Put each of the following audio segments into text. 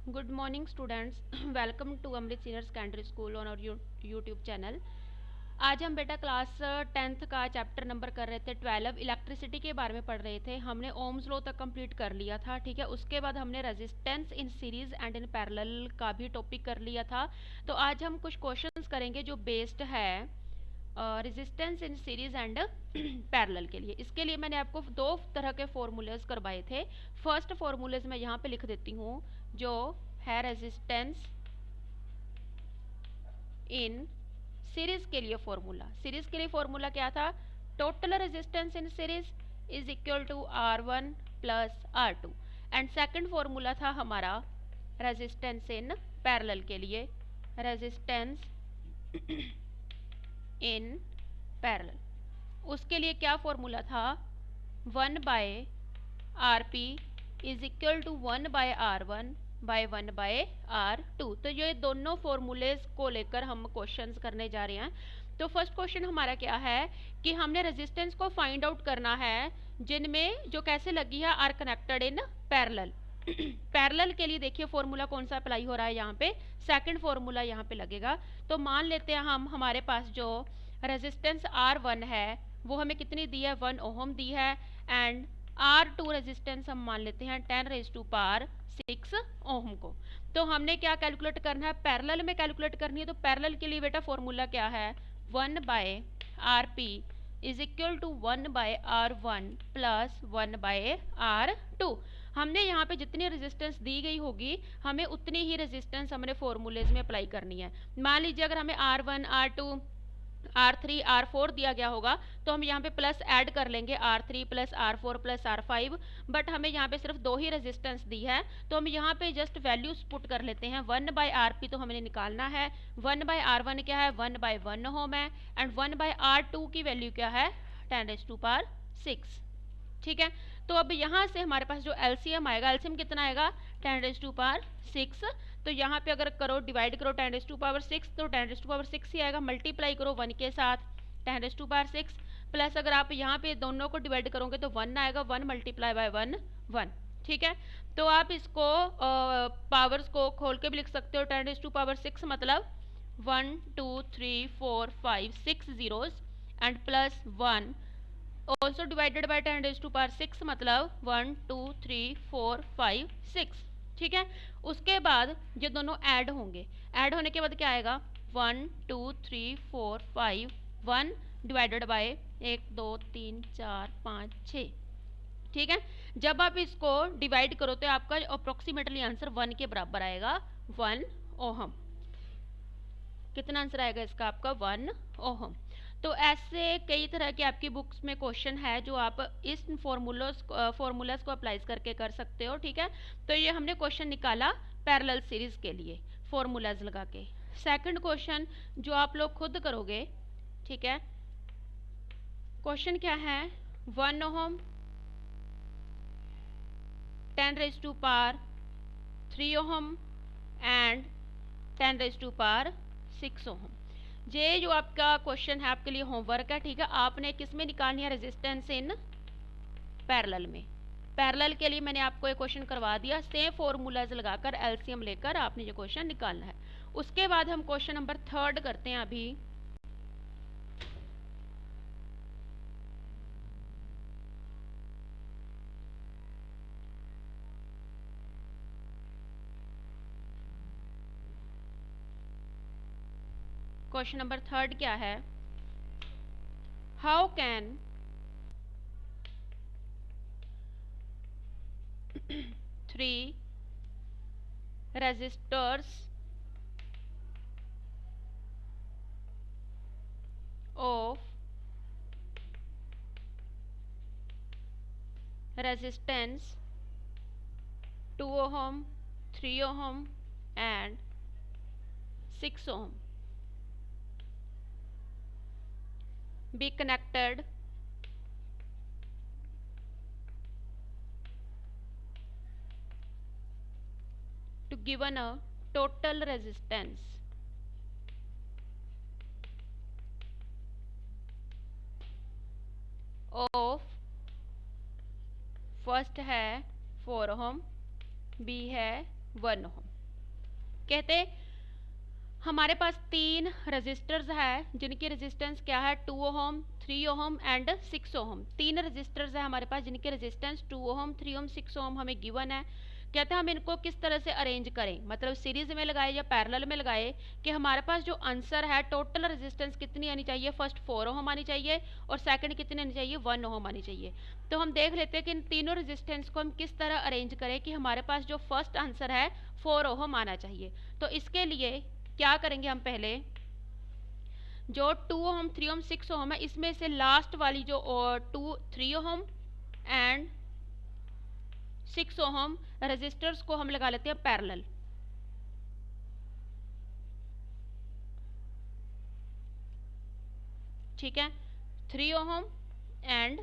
Good morning students. Welcome to Amrit Senior Secondary School on our YouTube channel. आज हम बेटा class 10th का chapter number कर रहे थे 12 इलेक्ट्रिसिटी के बारे में पढ़ रहे थे। हमने ओम्स लॉ तक कंप्लीट कर लिया था, ठीक है। उसके बाद हमने resistance in series and in parallel का भी टॉपिक कर लिया था। तो आज हम कुछ क्वेश्चंस करेंगे जो बेस्ड है resistance in series and parallel के लिए। इसके लिए मैंने आपको दो तरह के फॉर्मूलेज करवाए थे। फर्स्ट फॉर्मूलेज मैं यहाँ पे लिख देती हूँ, जो है रेजिस्टेंस इन सीरीज के लिए फॉर्मूला। सीरीज के लिए फॉर्मूला क्या था? Total resistance in series is equal to R1 plus R2। And second formula था हमारा रेजिस्टेंस इन पैरेलल के लिए, रेजिस्टेंस इन पैरेलल। उसके लिए क्या फॉर्मूला था? 1 by RP is equal to 1 by R1 by 1 by R2। तो ये दोनों फॉर्मूलेज को लेकर हम क्वेश्चंस करने जा रहे हैं। तो फर्स्ट क्वेश्चन हमारा क्या है कि हमने रेजिस्टेंस को फाइंड आउट करना है जिनमें जो कैसे लगी है are connected in parallel. Parallel के लिए देखिए फॉर्मूला कौन सा अप्लाई हो रहा है यहाँ पे, सेकंड फॉर्मूला यहाँ पे लगेगा। तो मान लेते हैं हम हमारे पास जो रेजिस्टेंस R1 है वो हमें कितनी दी है? 1 ओहम दी है। एंड R2 रेजिस्टेंस हम मान लेते हैं 10⁻6 ओहम को। तो हमने क्या कैलकुलेट करना है? पैरेलल में कैलकुलेट करनी है। तो पैरेलल के लिए बेटा फॉर्मूला क्या है? 1 by RP is equal to 1 by R1 plus 1 by R2। हमने यहाँ पे जितनी रेजिस्टेंस दी गई होगी हमें उतनी ही रेजिस्टेंस हमने फॉर्मूलेज में अप्लाई करनी है। मान लीजिए अगर हमें R1 R2 R3 R4 दिया गया होगा तो हम यहाँ पे प्लस ऐड कर लेंगे R3 plus R4 plus R5। But हमें यहाँ पे सिर्फ दो ही रेजिस्टेंस दी है तो हम यहाँ पे जस्ट वैल्यूज पुट कर लेते हैं। 1 बाय RP तो हमने निकालना है, 1 बाय R1 क्या है? 1 बाय 1 ओम है। एंड 1 बाय R2 की वैल्यू क्या है? 10⁻6। ठीक है। तो अब यहाँ से हमारे पास जो एलसीएम आएगा, एलसीएम कितना आएगा? 10⁻6। तो यहाँ पे अगर करो डिवाइड करो 10⁻6 तो 10⁻6 ही आएगा। मल्टीप्लाई करो 1 के साथ 10⁻6 प्लस अगर आप यहाँ पे दोनों को डिवाइड करोगे तो 1 आएगा। 1 मल्टीप्लाई बाय 1 1। ठीक है। तो आप इसको पावर्स को खोल के भी लिख सकते हो। 10⁻6 मतलब 1 2 3 4 5 6 zeros and plus 1 also divided by 10⁻6 मतलब 1 2 3 4 5 6। ठीक है। उसके बाद ये दोनों ऐड होंगे, ऐड होने के बाद क्या आएगा? 1 2 3 4 5 1 डिवाइडेड बाय 1 2 3 4 5 6। ठीक है। जब आप इसको डिवाइड करो तो आपका अप्रोक्सीमेटली आंसर 1 के बराबर आएगा, 1 ओहम। कितना आंसर आएगा इसका? आपका 1 ओहम। तो ऐसे कई तरह के आपकी बुक्स में क्वेश्चन है जो आप इस फॉर्मूलाज को अप्लाई करके कर सकते हो। ठीक है। तो ये हमने क्वेश्चन निकाला पैरेलल सीरीज के लिए फॉर्मूलाज लगा के। सेकंड क्वेश्चन जो आप लोग खुद करोगे, ठीक है। क्वेश्चन क्या है? 1 ओहम 10⁻3 ओहम एंड 10⁻6 ओहम। ये जो आपका क्वेश्चन है आपके लिए होमवर्क है। ठीक है। आपने किस में निकालनी है? रेजिस्टेंस इन पैरेलल में। पैरेलल के लिए मैंने आपको ये क्वेश्चन करवा दिया। सेम फॉर्मूलाज लगाकर एलसीएम लेकर आपने ये क्वेश्चन निकालना है। उसके बाद हम क्वेश्चन नंबर 3 करते हैं अभी। क्वेश्चन नंबर 3 क्या है? How can 3 resistors of resistance 2 ohm 3 ohm and 6 ohm be connected to given a total resistance of first है 4 ओम, बी है 1 ओम। कहते हमारे पास 3 रजिस्टर्स है जिनकी रेजिस्टेंस क्या है 2 ohm, 3 ohm and 6 ohm. 3 resistors है हमारे पास जिनकी रेजिस्टेंस 2 ओहम, 3 ओहम, 6 ओहम हमें गिवन है। कहते हैं हम इनको किस तरह से अरेंज करें, मतलब सीरीज में लगाए या पैरेलल में लगाए, कि हमारे पास जो आंसर है टोटल रेजिस्टेंस कितनी आनी चाहिए। फर्स्ट 4 ओहम आनी चाहिए और सेकंड कितनी आनी चाहिए 1 ओहम आनी चाहिए। तो हम देख लेते हैं कि इन तीनों रेजिस्टेंस को हम किस तरह अरेंज करें कि हमारे पास जो फर्स्ट आंसर है 4 ओहम आना चाहिए। तो इसके लिए क्या करेंगे हम, पहले जो 2 ओहम, 3 ओहम, 6 ओहम है इसमें से लास्ट वाली जो 3 ओहम एंड 6 ओहम रेजिस्टर्स को हम लगा लेते हैं पैरेलल। ठीक है, 3 ओहम एंड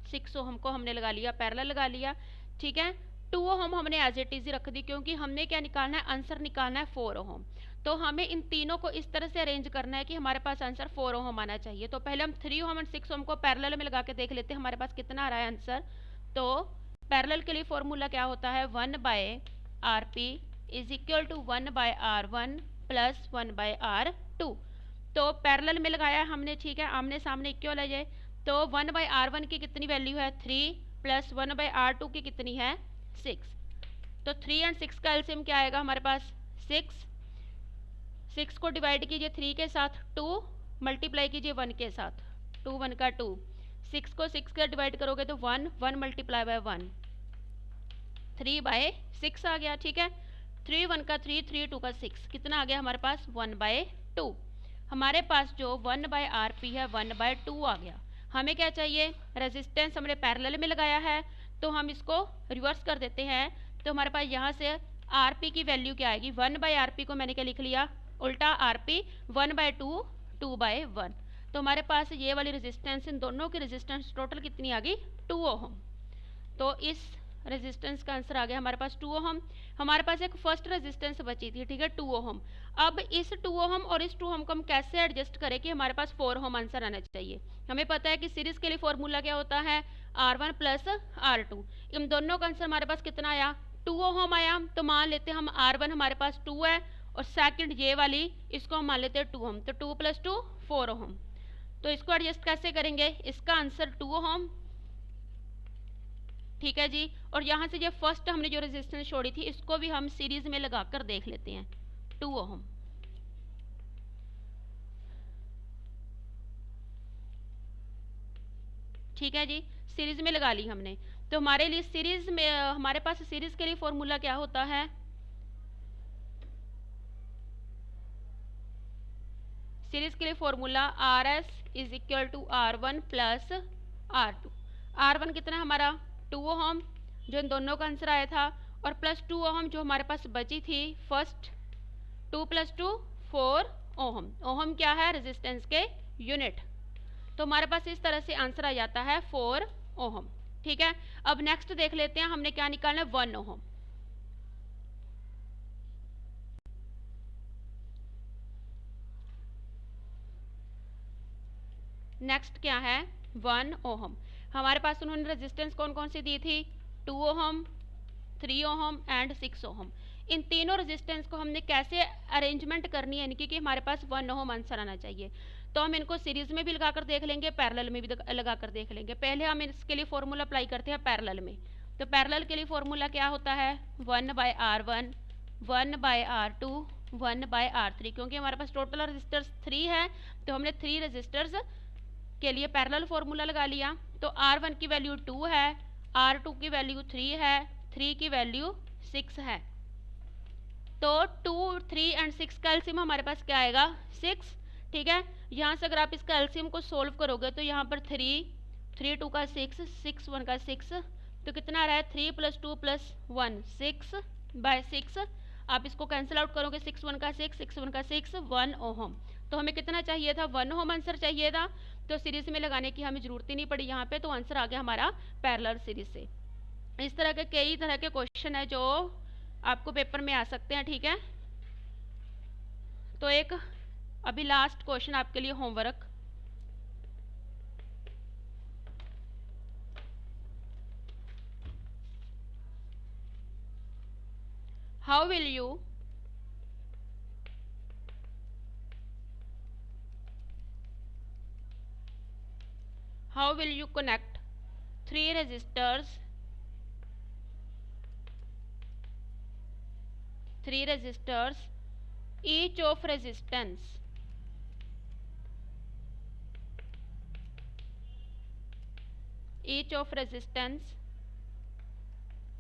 6 ओहम को हमने लगा लिया, पैरेलल लगा लिया। ठीक है, 2 ओहम हमने एज इट इज रख दी क्योंकि हमने क्या निकालना है, आंसर निकालना है 4 ओहम। तो हमें इन तीनों को इस तरह से अरेंज करना है कि हमारे पास आंसर 4 ओहम आना चाहिए। तो पहले हम 3 ओहम एंड 6 ओहम को पैरेलल में लगा के देख लेते हैं हमारे पास कितना आ रहा है आंसर। तो पैरेलल के लिए फॉर्मूला क्या होता है, 1 by R P is equal to 1 by R one plus 1 by R two. तो पैरेलल में लगाया हमने, ठीक है, आमने सामने क्यों ले जाए। तो 1 बाय आर वन की कितनी वैल्यू है 3 प्लस 1 बाय आर टू की कितनी है 6। तो 3 एंड 6 का एलसीएम क्या आएगा हमारे पास 6। 6 को डिवाइड कीजिए 3 के साथ, 2 मल्टीप्लाई कीजिए 1 के साथ, 2 1 का 2, 6 को 6 का डिवाइड करोगे तो 1 1 मल्टीप्लाई बाय 1, 3 बाय 6 आ गया। ठीक है, 3 1 का 3, 3 2 का 6, कितना आ गया हमारे पास 1 बाय 2। हमारे पास जो 1 बाय आर पी है 1 बाय 2 आ गया। हमें क्या चाहिए, रेजिस्टेंस हमने पैरेलल में लगाया है तो हम इसको रिवर्स कर देते हैं। तो हमारे पास यहाँ से आर पी की वैल्यू क्या आएगी, 1 बाय आर पी को मैंने क्या लिख लिया उल्टा आर पी 1 बाय 2, 2 बाय 1। तो हमारे पास ये वाली रेजिस्टेंस, इन दोनों की रेजिस्टेंस टोटल कितनी आ गई 2 ओहम। तो इस रेजिस्टेंस का आंसर आ गया हमारे पास 2 ओहम। हमारे पास एक फर्स्ट रेजिस्टेंस बची थी, ठीक है 2 ओहम। अब इस 2 ओहम और इस 2 ओहम को हम कैसे एडजस्ट करें कि हमारे पास 4 ओहम आंसर आना चाहिए। हमें पता है कि सीरीज के लिए फॉर्मूला क्या होता है R1 प्लस R2। इन दोनों का आंसर हमारे पास कितना आया 2 ओहम आया। तो मान लेते हैं हम R1 हमारे पास 2 है और सेकंड ये वाली इसको हम मान लेते हैं 2 ओहम। तो 2 प्लस 2 4 ओहम। तो इसको एडजस्ट कैसे करेंगे, इसका आंसर 2 ओहम। ठीक है जी, और यहाँ से जो फर्स्ट हमने जो रेजिस्टेंस छोड़ी थी इसको भी हम सीरीज में लगाकर देख लेते हैं 2 ओहम। ठीक है जी, सीरीज में लगा ली हमने। तो हमारे लिए सीरीज में, हमारे पास सीरीज के लिए फॉर्मूला क्या होता है, सीरीज के लिए formula R S is equal to R1 plus R2। R1 कितना हमारा 2 ओहम जो इन दोनों का आंसर आया था, और प्लस 2 ओहम जो हमारे पास बची थी फर्स्ट, 2 प्लस 2 4 ओहम। ओहम क्या है, रेजिस्टेंस के यूनिट। तो हमारे पास इस तरह से आंसर आ जाता है 4 ओहम। ठीक है, अब नेक्स्ट देख लेते हैं हमने क्या निकालना है 1 ओहम। नेक्स्ट क्या है 1 ओहम। हमारे पास उन्होंने रेजिस्टेंस कौन कौन सी दी थी 2 ओहम, 3 ओहम एंड 6 ओहम। इन तीनों रेजिस्टेंस को हमने कैसे अरेंजमेंट करनी है इनकी कि हमारे पास 1 ओहम आंसर आना चाहिए। तो हम इनको सीरीज में भी लगाकर देख लेंगे, पैरेलल में भी लगाकर देख लेंगे। पहले हम इसके लिए फॉर्मूला अप्लाई करते हैं पैरेलल में। तो पैरेलल के लिए फॉर्मूला क्या होता है 1 by R1, 1 by R2, 1 bye R3। क्योंकि हमारे पास टोटल रेजिस्टर्स 3 है तो हमने 3 रेजिस्टर्स के लिए पैरेलल फॉर्मूला लगा लिया। तो R1 की वैल्यू 2 है, R2 की वैल्यू 3 है, 3 की वैल्यू 6 है। तो 2, 3 एंड 6 का एलसीएम हमारे पास क्या आएगा 6। ठीक है, यहाँ से अगर आप इसका एलसीएम को सोल्व करोगे तो यहाँ पर 3, 3 2 का 6, 6 1 का 6, तो कितना आ रहा है 3 प्लस 2 प्लस 1 6 बाय 6। आप इसको कैंसिल आउट करोगे 6 1 का 6, 6 1 का 6, 1 ओहम। तो हमें कितना चाहिए था 1 ओहम आंसर चाहिए था। तो सीरीज में लगाने की हमें जरूरत ही नहीं पड़ी यहाँ पे, तो आंसर आ गया हमारा पैरेलल सीरीज से। इस तरह के कई तरह के क्वेश्चन है जो आपको पेपर में आ सकते हैं। ठीक है, तो एक अभी लास्ट क्वेश्चन आपके लिए homework, how will you how will you connect 3 resistors, 3 resistors each of resistance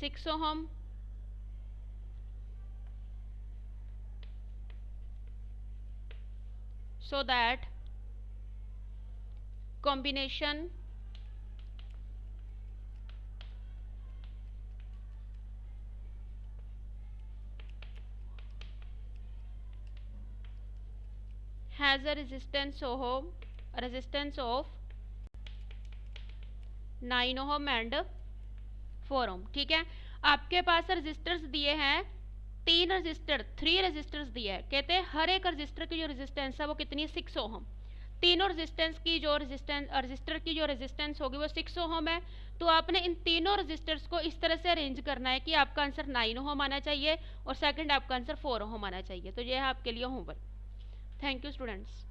6 ohm so that combination has a resistance of 9 ohm and 4 ohm। ठीक है, आपके पास रजिस्टर्स दिए हैं 3 रजिस्टर, 3 रजिस्टर्स दिए हैं, कहते हैं हर एक रजिस्टर की जो रेजिस्टेंस है वो कितनी है 6 ओम। तीनों रजिस्टर की जो रेजिस्टेंस होगी वो 6 ओम है। तो आपने इन तीनों रजिस्टर्स को इस तरह से अरेंज करना है कि आपका आंसर 9 ओम आना चाहिए और सेकंड आपका आंसर 4 ओम आना चाहिए। तो ये है आपके लिए होमवर्क। Thank you students.